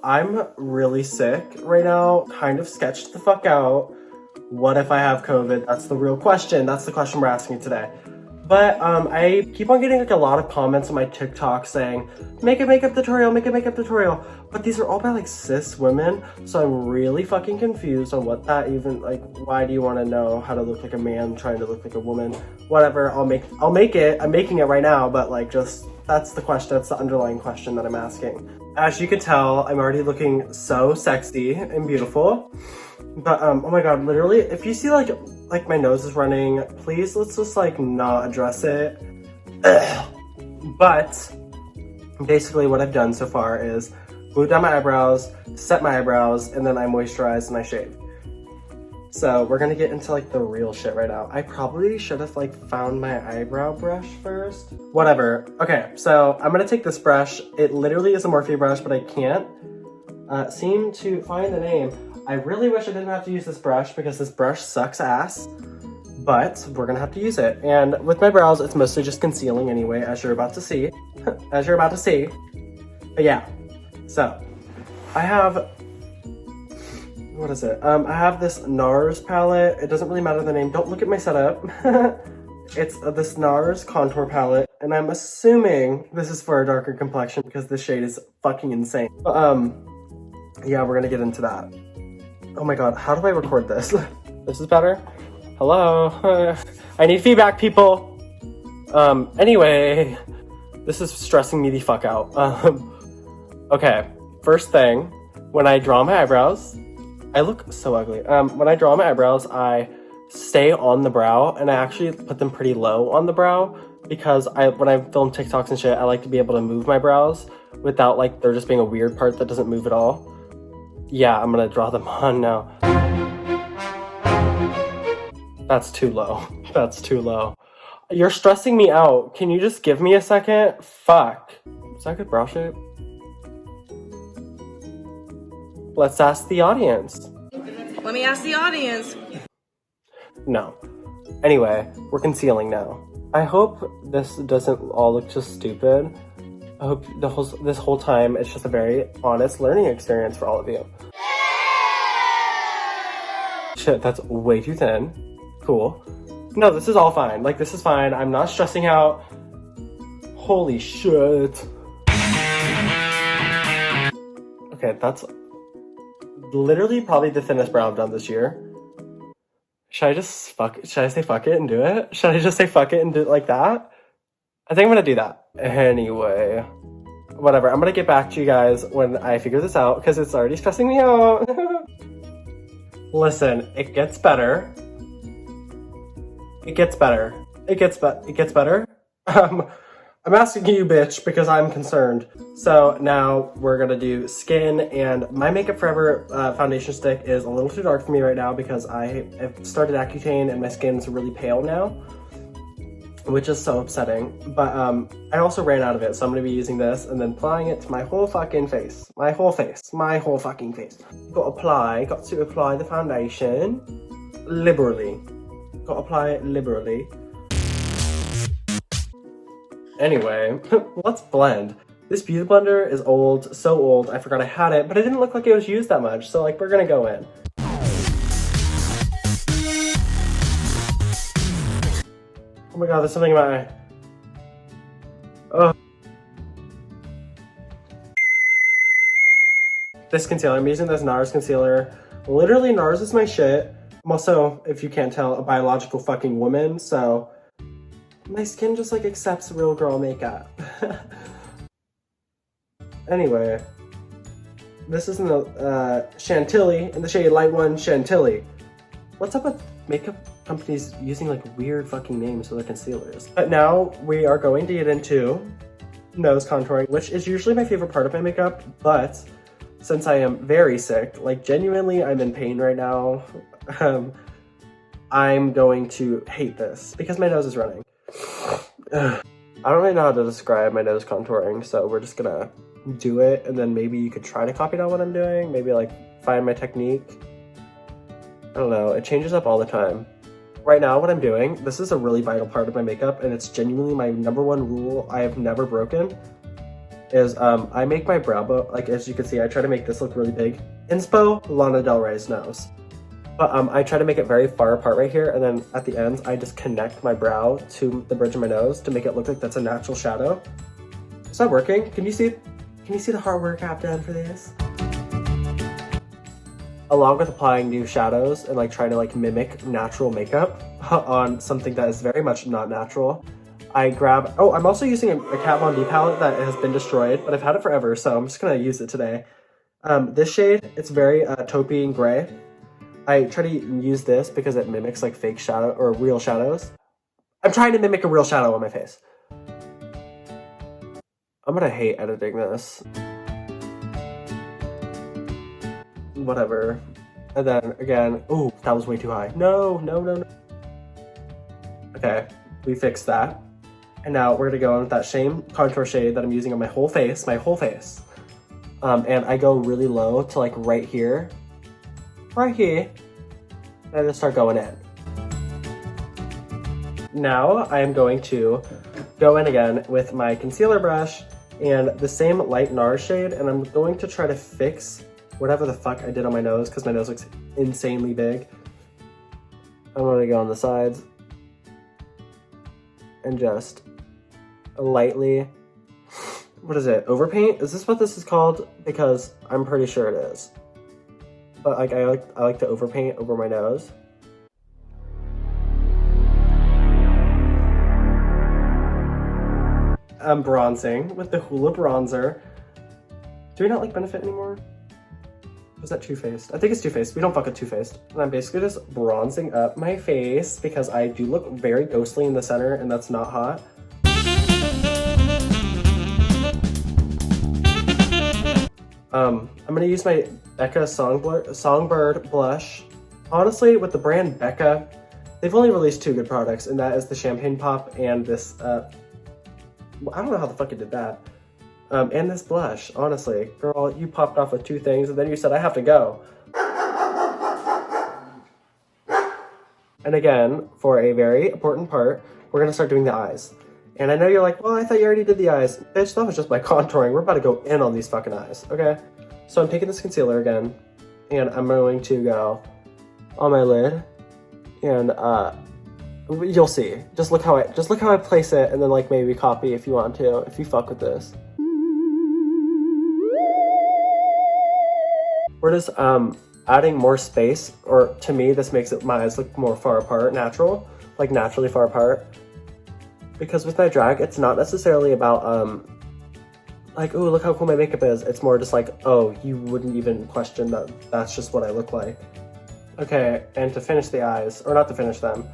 I'm really sick right now, kind of sketched the fuck out. What if I have COVID? That's the real question. That's the question we're asking today. But I keep on getting like a lot of comments on my TikTok saying, make a makeup tutorial, make a makeup tutorial. But these are all by like cis women. So I'm really fucking confused on what that even, like, why do you want to know how to look like a man trying to look like a woman? Whatever, I'll make it. I'm making it right now, but like just, that's the question, that's the underlying question that I'm asking. As you can tell, I'm already looking so sexy and beautiful. But oh my god, literally, if you see like my nose is running, please let's just like not address it. But basically what I've done so far is glue down my eyebrows, set my eyebrows, and then I moisturize and I shave. So we're gonna get into like the real shit right now. I probably should have like found my eyebrow brush first. Whatever. Okay, so I'm gonna take this brush. It literally is a Morphe brush, but I can't seem to find the name. I really wish I didn't have to use this brush because this brush sucks ass, but we're gonna have to use it. And with my brows, it's mostly just concealing anyway, as you're about to see. As you're about to see. But yeah, so I have, what is it? I have this NARS palette. It doesn't really matter the name. Don't look at my setup. It's this NARS contour palette, and I'm assuming this is for a darker complexion because the shade is fucking insane. But yeah, we're gonna get into that. Oh my god, how do I record this? This is better? Hello? I need feedback, people! Anyway, this is stressing me the fuck out. Okay, first thing, when I draw my eyebrows, I look so ugly. When I draw my eyebrows, I stay on the brow, and I actually put them pretty low on the brow, because when I film TikToks and shit, I like to be able to move my brows without like there just being a weird part that doesn't move at all. Yeah, I'm gonna draw them on now. That's too low. That's too low. You're stressing me out. Can you just give me a second? Fuck. Is that good brow shape? Let's ask the audience. Let me ask the audience. No. Anyway, we're concealing now. I hope this doesn't all look just stupid. I hope this whole time it's just a very honest learning experience for all of you. Shit, that's way too thin. Cool. No, this is all fine. Like, this is fine. I'm not stressing out. Holy shit. Okay, that's literally probably the thinnest brow I've done this year. Should I say fuck it and do it? Should I just say fuck it and do it like that? I think I'm gonna do that. Anyway, whatever. I'm gonna get back to you guys when I figure this out because it's already stressing me out. Listen, it gets better. It gets better. It gets better. I'm asking you, bitch, because I'm concerned. So now we're gonna do skin, and my Makeup Forever foundation stick is a little too dark for me right now because I have started Accutane and my skin's really pale now, which is so upsetting. But I also ran out of it, so I'm gonna be using this and then applying it to my whole fucking face. My whole fucking face. Got to apply the foundation liberally. Got to apply it liberally. Anyway, let's blend. This beauty blender is old, so old, I forgot I had it, but it didn't look like it was used that much, so like we're gonna go in. Oh my god, there's something in my eye. Oh. This concealer, I'm using this NARS concealer. Literally, NARS is my shit. I'm also, if you can't tell, a biological fucking woman, so my skin just like accepts real girl makeup. Anyway, this is in the Chantilly, in the shade Light 1 Chantilly. What's up with makeup companies using like weird fucking names for their concealers? But now we are going to get into nose contouring, which is usually my favorite part of my makeup, but since I am very sick, like genuinely I'm in pain right now, I'm going to hate this because my nose is running. I don't really know how to describe my nose contouring, so we're just gonna do it, and then maybe you could try to copy down what I'm doing, maybe like find my technique. I don't know, it changes up all the time. Right now what I'm doing, this is a really vital part of my makeup, and it's genuinely my #1 rule I have never broken. is I make my brow bone, like as you can see, I try to make this look really big. Inspo, Lana Del Rey's nose. But I try to make it very far apart right here, and then at the ends, I just connect my brow to the bridge of my nose to make it look like that's a natural shadow. Is that working? Can you see the hard work I've done for this? Along with applying new shadows and like trying to like mimic natural makeup on something that is very much not natural, I grab, oh, I'm also using a Kat Von D palette that has been destroyed, but I've had it forever, so I'm just gonna use it today. This shade, it's very taupey and gray. I try to use this because it mimics like fake shadow or real shadows. I'm trying to mimic a real shadow on my face. I'm gonna hate editing this. Whatever. And then again, ooh, that was way too high. No. Okay, we fixed that. And now we're gonna go in with that same contour shade that I'm using on my whole face, and I go really low to like right here, and I just start going in. Now I am going to go in again with my concealer brush and the same light NARS shade, and I'm going to try to fix whatever the fuck I did on my nose because my nose looks insanely big. I'm gonna go on the sides and just lightly, what is it, overpaint? Is this what this is called? Because I'm pretty sure it is. But like I like to overpaint over my nose. I'm bronzing with the Hoola bronzer. Do we not like Benefit anymore? Was that Too Faced? I think it's Too Faced. We don't fuck with Too Faced. And I'm basically just bronzing up my face because I do look very ghostly in the center, and that's not hot. I'm gonna use my Becca Songbird blush. Honestly, with the brand Becca, they've only released 2 good products, and that is the Champagne Pop and this, I don't know how the fuck it did that. And this blush, honestly. Girl, you popped off with 2 things, and then you said, I have to go. And again, for a very important part, we're gonna start doing the eyes. And I know you're like, well, I thought you already did the eyes. Bitch, that was just my contouring. We're about to go in on these fucking eyes, okay? So I'm taking this concealer again, and I'm going to go on my lid, and you'll see. Just look how I place it, and then like maybe copy if you want to, if you fuck with this. We're just adding more space, or to me, this makes my eyes look more far apart, naturally far apart. Because with my drag, it's not necessarily about, like, ooh, look how cool my makeup is. It's more just like, oh, you wouldn't even question that that's just what I look like. Okay, and to finish the eyes, or not to finish them,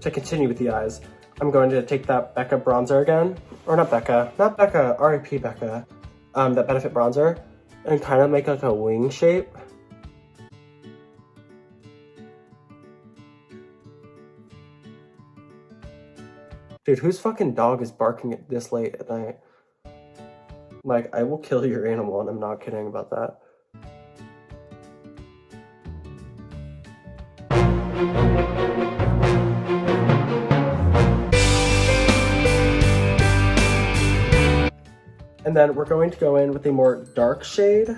to continue with the eyes, I'm going to take that Becca bronzer again, or not Becca, R.I.P. Becca, that Benefit bronzer, and kind of make like a wing shape. Dude, whose fucking dog is barking at this late at night? Like, I will kill your animal, and I'm not kidding about that. And then we're going to go in with a more darker shade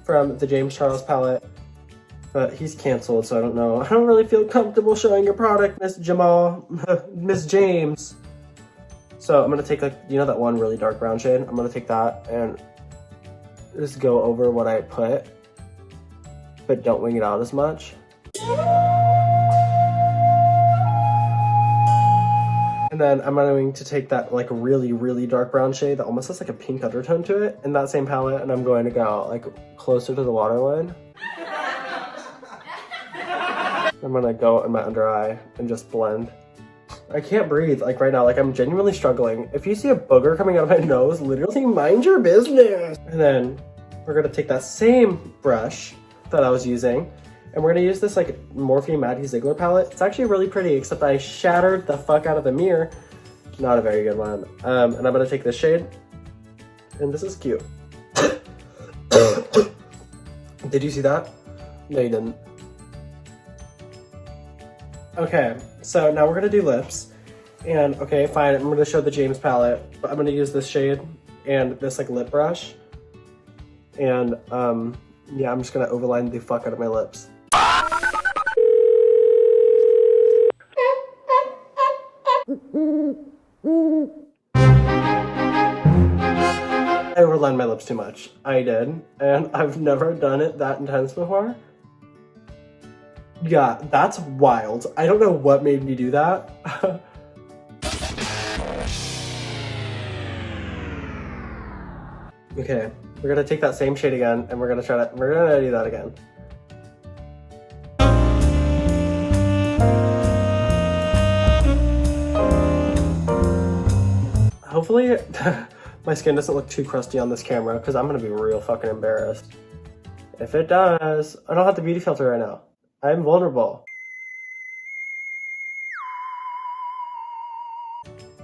from the James Charles palette. But he's canceled, so I don't know. I don't really feel comfortable showing your product, Miss Jamal, Miss James. So I'm gonna take like, you know that one really dark brown shade? I'm gonna take that and just go over what I put, but don't wing it out as much. And then I'm going to take that like really, really dark brown shade that almost has like a pink undertone to it in that same palette, and I'm going to go like closer to the waterline. I'm gonna go in my under eye and just blend. I can't breathe like right now, like I'm genuinely struggling. If you see a booger coming out of my nose, literally mind your business. And then we're gonna take that same brush that I was using, and we're gonna use this like Morphe Maddie Ziegler palette. It's actually really pretty, except I shattered the fuck out of the mirror. Not a very good one. And I'm gonna take this shade, and this is cute. Did you see that? No, you didn't. Okay, so now we're gonna do lips. And okay, fine, I'm gonna show the James palette, but I'm gonna use this shade and this like lip brush. And yeah, I'm just gonna overline the fuck out of my lips. I overlined my lips too much. I did, and I've never done it that intense before. Yeah, that's wild. I don't know what made me do that. Okay, we're gonna take that same shade again, and we're gonna do that again. Hopefully, my skin doesn't look too crusty on this camera, because I'm gonna be real fucking embarrassed. If it does, I don't have the beauty filter right now. I'm vulnerable.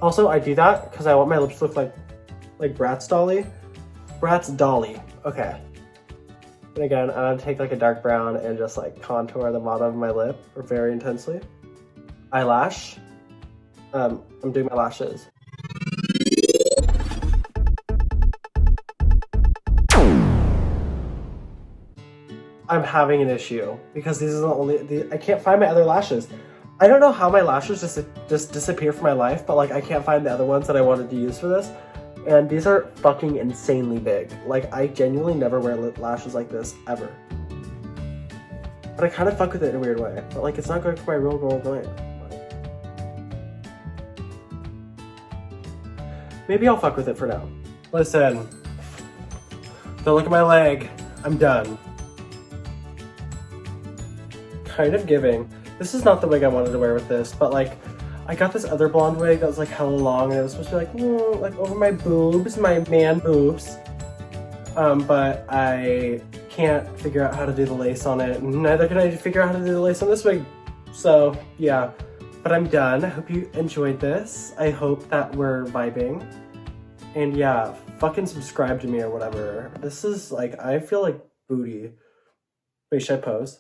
Also, I do that because I want my lips to look like Bratz Dolly. Bratz Dolly. Okay. And again, I'm gonna take like a dark brown and just like contour the bottom of my lip very intensely. Eyelash. I'm doing my lashes. I'm having an issue because these are the only, I can't find my other lashes. I don't know how my lashes just disappear from my life, but like I can't find the other ones that I wanted to use for this. And these are fucking insanely big. Like I genuinely never wear lashes like this ever. But I kind of fuck with it in a weird way. But like it's not good for my real goal gland. Maybe I'll fuck with it for now. Listen, don't look at my leg. I'm done. Kind of giving. This is not the wig I wanted to wear with this, but like I got this other blonde wig that was like hella long and it was supposed to be like over my boobs, my man boobs. But I can't figure out how to do the lace on it. Neither can I figure out how to do the lace on this wig. So yeah, but I'm done. I hope you enjoyed this. I hope that we're vibing. And yeah, fucking subscribe to me or whatever. This is like, I feel like booty. Wait, should I pose?